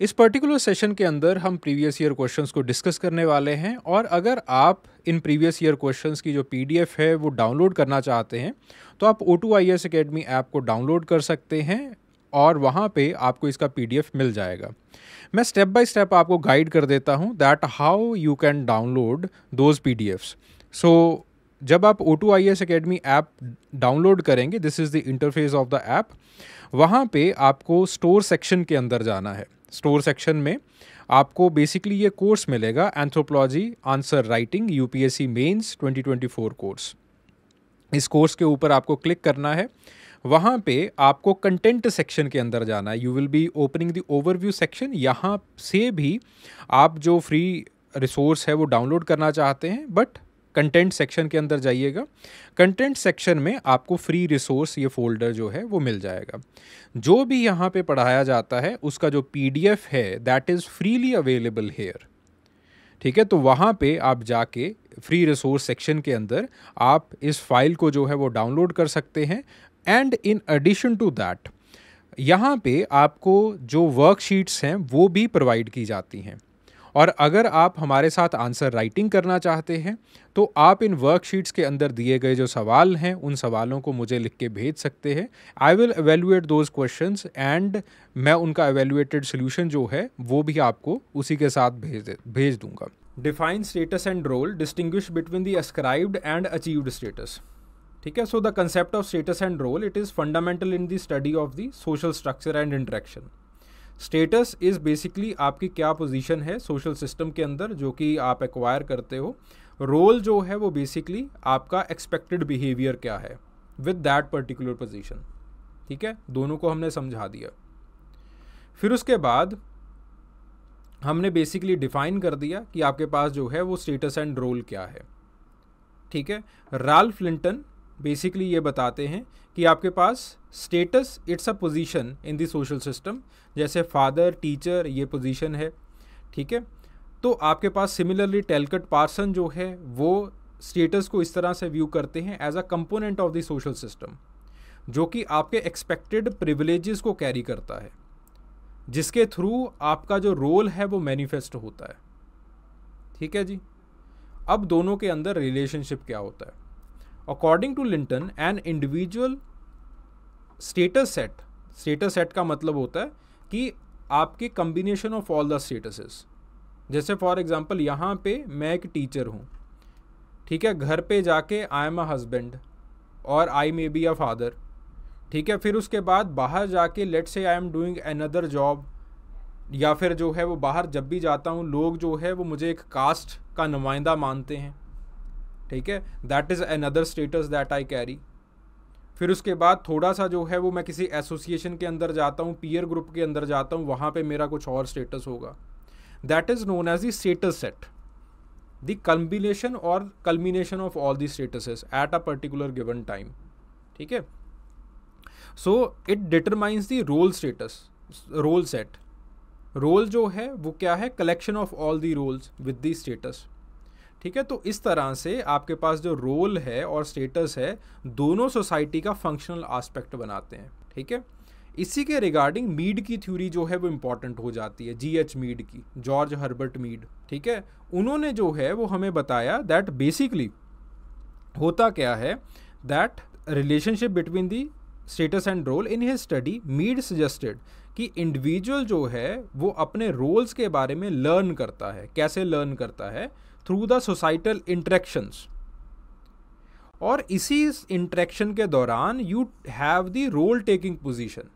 इस particular session के अंदर हम प्रीवियस ईयर क्वेश्चंस को डिस्कस करने वाले हैं और अगर आप इन प्रीवियस ईयर क्वेश्चंस की जो पीडीएफ है वो डाउनलोड करना चाहते हैं तो आप O2IAS Academy ऐप को डाउनलोड कर सकते हैं और वहाँ पे आपको इसका पीडीएफ मिल जाएगा। मैं स्टेप बाय स्टेप आपको गाइड कर देता हूँ that how you can download those PDFs. So जब आप O2IAS Academy ऐप डाउनलोड करेंगे, this is the interface of the app. वहाँ पे आपको स्टोर सेक्शन के अंदर जाना है। स्टोर सेक्शन में आपको बेसिकली ये कोर्स मिलेगा, anthropology answer writing UPSC mains 2024 course. इस कोर्स के ऊपर आपको क्लिक करना है। वहाँ पे आपको कंटेंट सेक्शन के अंदर जाना है। You will be opening the overview section. यहाँ से भी आप जो फ्री रिसोर्स है वो डाउनलोड करना चाहते हैं, बट कंटेंट सेक्शन के अंदर जाइएगा। कंटेंट सेक्शन में आपको फ्री रिसोर्स ये फोल्डर जो है वो मिल जाएगा। जो भी यहाँ पे पढ़ाया जाता है उसका जो पीडीएफ है that is freely available hair. ठीक है, तो वहाँ पे आप जाके फ्री रिसोर्स सेक्शन के अंदर आप इस फाइल को जो है वो डाउनलोड कर सकते हैं। And in addition to that यहाँ पे आपको जो वर्कशीट्स हैं वो भी प्रोवाइड की जाती हैं। और अगर आप हमारे साथ आंसर राइटिंग करना चाहते हैं तो आप इन वर्कशीट्स के अंदर दिए गए जो सवाल हैं उन सवालों को मुझे लिख के भेज सकते हैं। I will evaluate those questions and मैं उनका एवेल्युएटेड सोल्यूशन जो है वो भी आपको उसी के साथ भेज दूंगा। Define status and role, distinguish between the ascribed and achieved status. ठीक है, so the concept of status and role it is fundamental in the study of the social structure and interaction. Status is basically आपकी क्या position है social system के अंदर जो कि आप एक्वायर करते हो। रोल जो है वो बेसिकली आपका एक्सपेक्टेड बिहेवियर क्या है विद दैट पर्टिकुलर पोजीशन। ठीक है, दोनों को हमने समझा दिया। फिर उसके बाद हमने बेसिकली डिफाइन कर दिया कि आपके पास जो है वो स्टेटस एंड रोल क्या है। ठीक है, राल्फ लिंटन बेसिकली ये बताते हैं कि आपके पास status it's a position in the social system, जैसे फादर टीचर ये पोजीशन है। ठीक है, तो आपके पास सिमिलरली टेलकट पार्सन जो है वो स्टेटस को इस तरह से व्यू करते हैं as a component of the social system, जो कि आपके एक्सपेक्टेड प्रिविलेजेस को कैरी करता है, जिसके थ्रू आपका जो रोल है वो मैनिफेस्ट होता है। ठीक है जी, अब दोनों के अंदर रिलेशनशिप क्या होता है। According to Linton an individual status set का मतलब होता है कि आपके combination of all the statuses. जैसे फॉर एग्जांपल यहाँ पे मैं एक टीचर हूँ। ठीक है, घर पे जाके आई एम अ हस्बैंड और आई मे बी अ फादर। ठीक है, फिर उसके बाद बाहर जाके let's say I am doing another job, या फिर जो है वो बाहर जब भी जाता हूँ लोग जो है वो मुझे एक कास्ट का नुमाइंदा मानते हैं। ठीक है, that is another status that I carry. फिर उसके बाद थोड़ा सा जो है वो मैं किसी एसोसिएशन के अंदर जाता हूँ, पीयर ग्रुप के अंदर जाता हूँ, वहाँ पे मेरा कुछ और स्टेटस होगा। That is known as the status set, the combination और culmination of all the statuses at a particular given time. ठीक है, so it determines the role status, role set. Role जो है वो क्या है, collection of all the roles with the status. ठीक है, तो इस तरह से आपके पास जो रोल है और स्टेटस है दोनों सोसाइटी का फंक्शनल एस्पेक्ट बनाते हैं। ठीक है, इसी के रिगार्डिंग मीड की थ्योरी जो है वो इंपॉर्टेंट हो जाती है, G.H. मीड की, जॉर्ज हर्बर्ट मीड। ठीक है, उन्होंने जो है वो हमें बताया दैट बेसिकली होता क्या है, that relationship between the status and role. In his study Mead suggested कि इंडिविजुअल जो है वो अपने रोल्स के बारे में लर्न करता है। कैसे लर्न करता है? Through the societal interactions. और इसी इंटरेक्शन के दौरान you have the role taking position.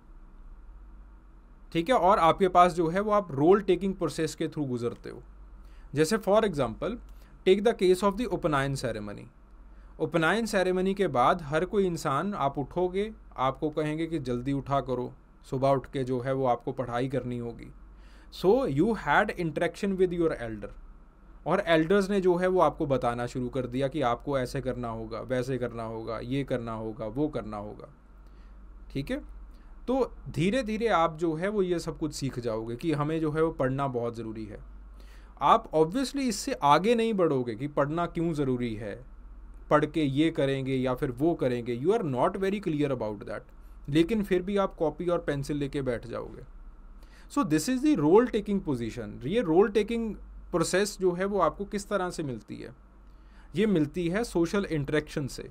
ठीक है, और आपके पास जो है वो आप रोल टेकिंग प्रोसेस के थ्रू गुजरते हो। जैसे for example take the case of the upanayana ceremony. Upanayana ceremony के बाद हर कोई इंसान, आप उठोगे, आपको कहेंगे कि जल्दी उठा करो, सुबह उठ के जो है वो आपको पढ़ाई करनी होगी। So you had interaction with your Elder, और एल्डर्स ने जो है वो आपको बताना शुरू कर दिया कि आपको ऐसे करना होगा, वैसे करना होगा, ये करना होगा, वो करना होगा। ठीक है, तो धीरे धीरे आप जो है वो ये सब कुछ सीख जाओगे कि हमें जो है वो पढ़ना बहुत ज़रूरी है। आप ऑब्वियसली इससे आगे नहीं बढ़ोगे कि पढ़ना क्यों ज़रूरी है, पढ़ के ये करेंगे या फिर वो करेंगे। You are not very clear about that, लेकिन फिर भी आप कॉपी और पेंसिल लेके बैठ जाओगे। So this is the role taking position. ये रोल टेकिंग प्रोसेस जो है वो आपको किस तरह से मिलती है? ये मिलती है सोशल इंटरेक्शन से,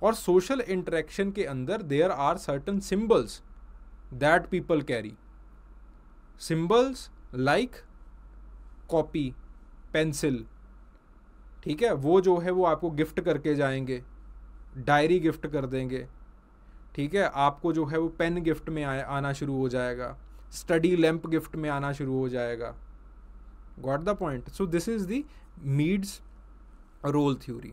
और सोशल इंटरेक्शन के अंदर there are certain symbols that people carry. Symbols like copy, pencil, ठीक है, वो जो है वो आपको गिफ्ट करके जाएंगे, डायरी गिफ्ट कर देंगे, ठीक है, आपको जो है वो पेन गिफ्ट में आना शुरू हो जाएगा, स्टडी लैंप गिफ्ट में आना शुरू हो जाएगा। Got the point? So this is the Mead's role theory.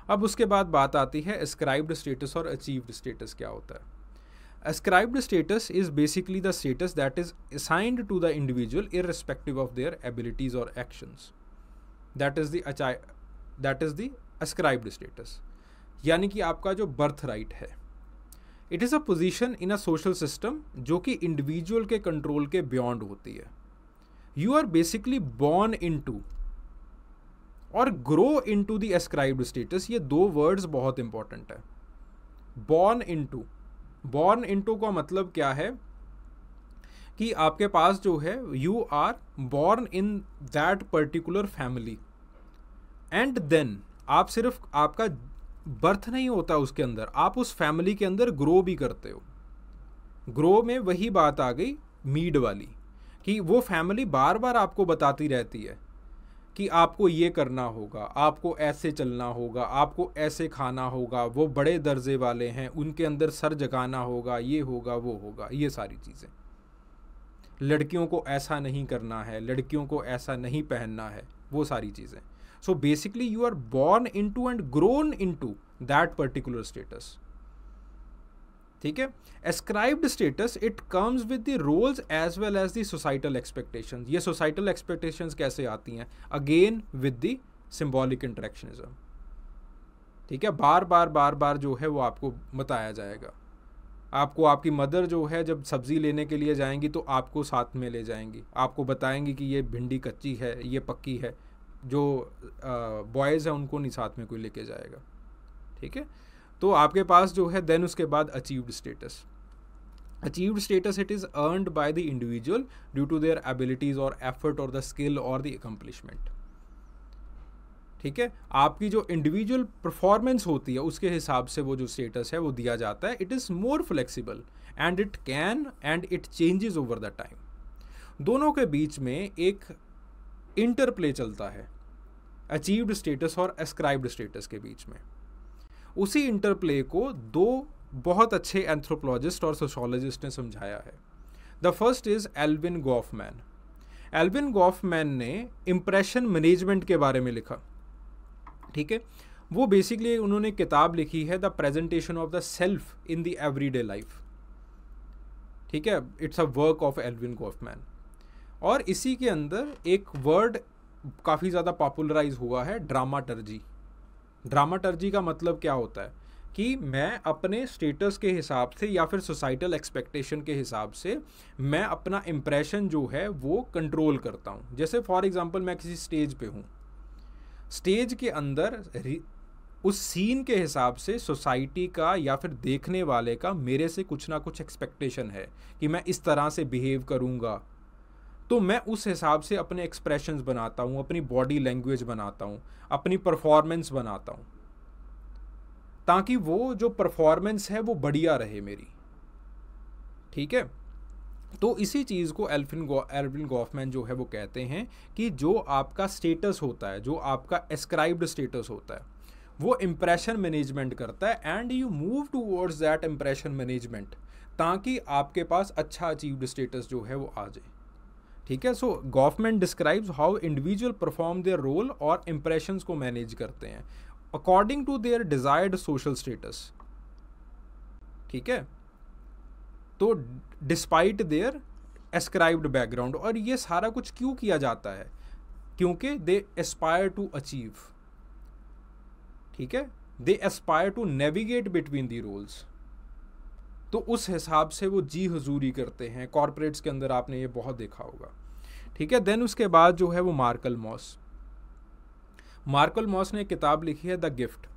अब उसके बाद बात आती है एस्क्राइब्ड स्टेटस और अचीव्ड स्टेटस क्या होता है। Ascribed status is basically the status that is assigned to the individual irrespective of their abilities और actions. That is the ascribed status, यानी कि आपका जो बर्थ राइट है। It is a position in a social system जो कि individual के control के बियॉन्ड होती है। You are basically born into और grow into the ascribed status. ये दो वर्ड्स बहुत इंपॉर्टेंट है। बॉर्न इन टू का मतलब क्या है कि आपके पास जो है you are born in that particular family, and then आप सिर्फ आपका बर्थ नहीं होता उसके अंदर, आप उस फैमिली के अंदर ग्रो भी करते हो। ग्रो में वही बात आ गई मीड वाली, कि वो फैमिली बार बार आपको बताती रहती है कि आपको ये करना होगा, आपको ऐसे चलना होगा, आपको ऐसे खाना होगा, वो बड़े दर्जे वाले हैं, उनके अंदर सर जगाना होगा, ये होगा वो होगा, ये सारी चीज़ें। लड़कियों को ऐसा नहीं करना है, लड़कियों को ऐसा नहीं पहनना है, वो सारी चीज़ें। So basically you are born into and grown into that particular status, ठीक है। Ascribed status it comes with the roles as well as the societal expectations. ये सोसाइटल एक्सपेक्टेशंस कैसे आती हैं? Again with the symbolic interactionism, ठीक है। बार बार जो है वो आपको बताया जाएगा। आपको आपकी मदर जो है जब सब्जी लेने के लिए जाएंगी तो आपको साथ में ले जाएंगी, आपको बताएंगी कि ये भिंडी कच्ची है, ये पक्की है। जो बॉयज़ हैं उनको नहीं साथ में कोई लेके जाएगा, ठीक है। तो आपके पास जो है देन उसके बाद achieved status. Achieved status it is earned by the individual due to their abilities और एफर्ट और द स्किल और द अकम्पलिशमेंट, ठीक है। आपकी जो इंडिविजुअल परफॉर्मेंस होती है उसके हिसाब से वो जो स्टेटस है वो दिया जाता है। It is more flexible and it changes over the time. दोनों के बीच में एक इंटरप्ले चलता है, अचीव्ड स्टेटस और एस्क्राइब्ड स्टेटस के बीच में। उसी इंटरप्ले को दो बहुत अच्छे एंथ्रोपोलॉजिस्ट और सोशोलॉजिस्ट ने समझाया है। The first is Elvin Goffman. Elvin Goffman ने इम्प्रेशन मैनेजमेंट के बारे में लिखा, ठीक है। वो बेसिकली उन्होंने किताब लिखी है the presentation of the self in the everyday life, ठीक है। It's a work of Elvin Goffman. और इसी के अंदर एक वर्ड काफ़ी ज़्यादा पॉपुलराइज हुआ है, ड्रामाटर्जी। ड्रामाटर्जी का मतलब क्या होता है कि मैं अपने स्टेटस के हिसाब से या फिर सोसाइटल एक्सपेक्टेशन के हिसाब से मैं अपना इम्प्रेशन जो है वो कंट्रोल करता हूँ। जैसे फॉर एग्जांपल मैं किसी स्टेज पे हूँ, स्टेज के अंदर उस सीन के हिसाब से सोसाइटी का या फिर देखने वाले का मेरे से कुछ ना कुछ एक्सपेक्टेशन है कि मैं इस तरह से बिहेव करूँगा, तो मैं उस हिसाब से अपने एक्सप्रेशंस बनाता हूँ, अपनी बॉडी लैंग्वेज बनाता हूँ, अपनी परफॉर्मेंस बनाता हूँ, ताकि वो जो परफॉर्मेंस है वो बढ़िया रहे मेरी, ठीक है। तो इसी चीज़ को एल्विन गॉफमैन जो है वो कहते हैं कि जो आपका स्टेटस होता है, जो आपका एस्क्राइब्ड स्टेटस होता है, वो इम्प्रेशन मैनेजमेंट करता है and you move towards that impression management, ताकि आपके पास अच्छा अचीव्ड स्टेटस जो है वो आ जाए, ठीक है। So Goffman describes how individual perform their role और इम्प्रेशंस को मैनेज करते हैं according to their desired social status, ठीक है। तो डिस्पाइट देयर एस्क्राइब्ड बैकग्राउंड। और ये सारा कुछ क्यों किया जाता है? क्योंकि दे एस्पायर टू अचीव, ठीक है, they aspire to navigate between the roles. तो उस हिसाब से वो जी हुजूरी करते हैं। कॉर्पोरेट्स के अंदर आपने ये बहुत देखा होगा, ठीक है। देन उसके बाद जो है वो मार्कल मॉस ने एक किताब लिखी है द गिफ्ट।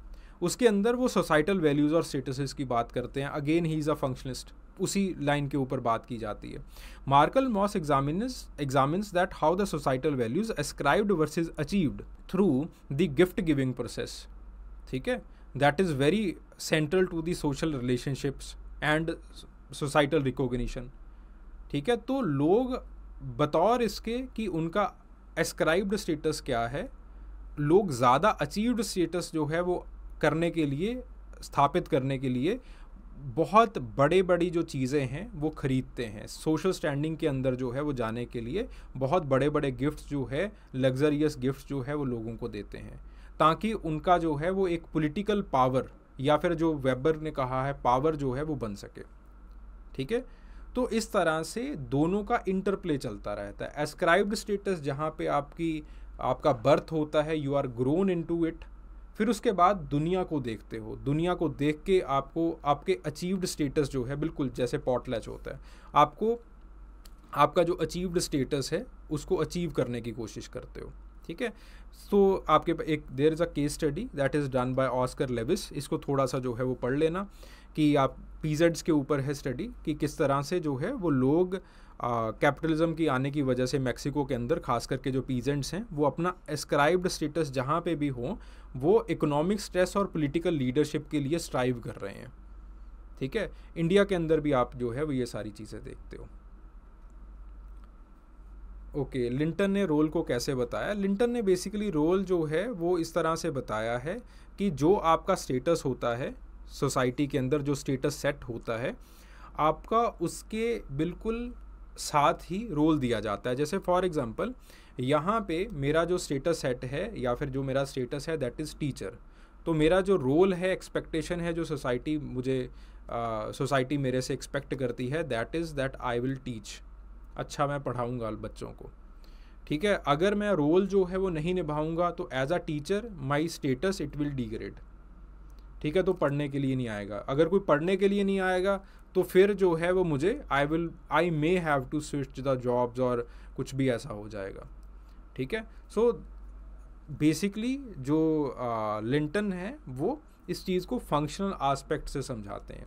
उसके अंदर वो सोसाइटल वैल्यूज़ और स्टेटसेस की बात करते हैं। अगेन ही इज़ अ फंक्शनिस्ट, उसी लाइन के ऊपर बात की जाती है। Marcel Mauss examines that how the societal values ascribed versus achieved through the gift giving process, ठीक है, that is very central to the social relationships and societal recognition, ठीक है। तो लोग बतौर इसके कि उनका एस्क्राइब्ड स्टेटस क्या है, लोग ज़्यादा अचीव्ड स्टेटस जो है वो करने के लिए, स्थापित करने के लिए बहुत बड़े बड़ी जो चीज़ें हैं वो ख़रीदते हैं। सोशल स्टैंडिंग के अंदर जो है वो जाने के लिए बहुत बड़े बड़े गिफ्ट्स जो है, लग्जरियस गिफ्ट्स जो है वो लोगों को देते हैं, ताकि उनका जो है वो एक पॉलिटिकल पावर, या फिर जो वेबर ने कहा है पावर जो है वो बन सके, ठीक है। तो इस तरह से दोनों का इंटरप्ले चलता रहता है। एस्क्राइब्ड स्टेटस जहाँ पे आपका बर्थ होता है, you are grown into it, फिर उसके बाद दुनिया को देखते हो, दुनिया को देख के आपको आपके अचीव्ड स्टेटस जो है, बिल्कुल जैसे पॉटलैच होता है, आपको आपका जो अचीव्ड स्टेटस है उसको अचीव करने की कोशिश करते हो, ठीक है। तो आपके एक there is a case study that is done by Oscar Lewis, इसको थोड़ा सा जो है वो पढ़ लेना, कि आप पीजेड्स के ऊपर है स्टडी कि किस तरह से जो है वो लोग कैपिटलिज्म की आने की वजह से मैक्सिको के अंदर खास करके जो पीजेंट्स हैं वो अपना एस्क्राइब्ड स्टेटस जहाँ पे भी हो वो इकोनॉमिक स्ट्रेस और पॉलिटिकल लीडरशिप के लिए स्ट्राइव कर रहे हैं, ठीक है। इंडिया के अंदर भी आप जो है वो ये सारी चीज़ें देखते हो। ओके, लिंटन ने रोल को कैसे बताया? लिंटन ने बेसिकली रोल जो है वो इस तरह से बताया है कि जो आपका स्टेटस होता है सोसाइटी के अंदर, जो स्टेटस सेट होता है आपका, उसके बिल्कुल साथ ही रोल दिया जाता है। जैसे फॉर एग्जांपल यहाँ पे मेरा जो स्टेटस सेट है या फिर जो मेरा स्टेटस है दैट इज़ टीचर, तो मेरा जो रोल है, एक्सपेक्टेशन है जो सोसाइटी मेरे से एक्सपेक्ट करती है that is that I will teach, अच्छा मैं पढ़ाऊँगा बच्चों को, ठीक है। अगर मैं रोल जो है वो नहीं निभाऊँगा तो as a teacher my status it will degrade, ठीक है। तो पढ़ने के लिए नहीं आएगा, अगर कोई पढ़ने के लिए नहीं आएगा तो फिर जो है वो मुझे I may have to switch the jobs और कुछ भी ऐसा हो जाएगा, ठीक है। सो बेसिकली जो लिंटन है वो इस चीज़ को फंक्शनल आस्पेक्ट से समझाते हैं,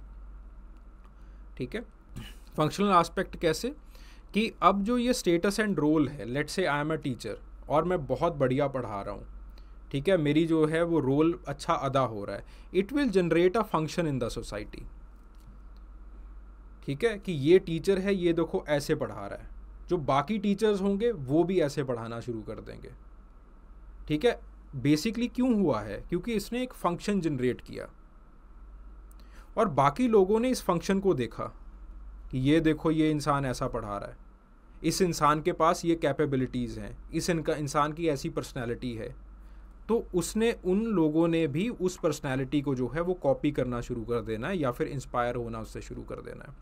ठीक है। फंक्शनल आस्पेक्ट कैसे, कि अब जो ये स्टेटस एंड रोल है, let's say I am a teacher और मैं बहुत बढ़िया पढ़ा रहा हूँ, ठीक है, मेरी जो है वो रोल अच्छा अदा हो रहा है, it will generate a function in the society, ठीक है, कि ये टीचर है, ये देखो ऐसे पढ़ा रहा है, जो बाकी टीचर्स होंगे वो भी ऐसे पढ़ाना शुरू कर देंगे, ठीक है। बेसिकली क्यों हुआ है, क्योंकि इसने एक फंक्शन जनरेट किया और बाकी लोगों ने इस फंक्शन को देखा कि ये देखो ये इंसान ऐसा पढ़ा रहा है, इस इंसान के पास ये कैपेबिलिटीज़ हैं, इस इंसान की ऐसी पर्सनैलिटी है, तो उसने उन लोगों ने भी उस पर्सनैलिटी को जो है वो कॉपी करना शुरू कर देना है या फिर इंस्पायर होना उससे शुरू कर देना है,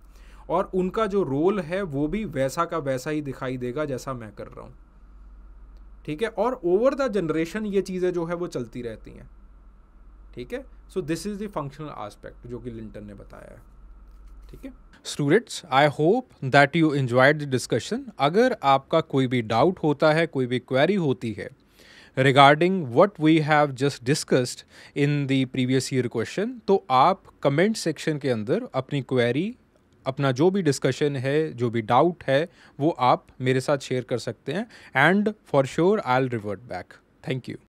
और उनका जो रोल है वो भी वैसा का वैसा ही दिखाई देगा जैसा मैं कर रहा हूँ, ठीक है। और ओवर द जनरेशन ये चीज़ें जो है वो चलती रहती हैं, ठीक है। सो this is the functional aspect जो कि लिंटन ने बताया है, ठीक है। Students, I hope that you enjoyed the discussion. अगर आपका कोई भी डाउट होता है, कोई भी क्वेरी होती है regarding what we have just discussed in the previous year question, तो आप कमेंट सेक्शन के अंदर अपनी क्वेरी, अपना जो भी डिस्कशन है, जो भी डाउट है वो आप मेरे साथ शेयर कर सकते हैं, and for sure I will revert back. Thank you.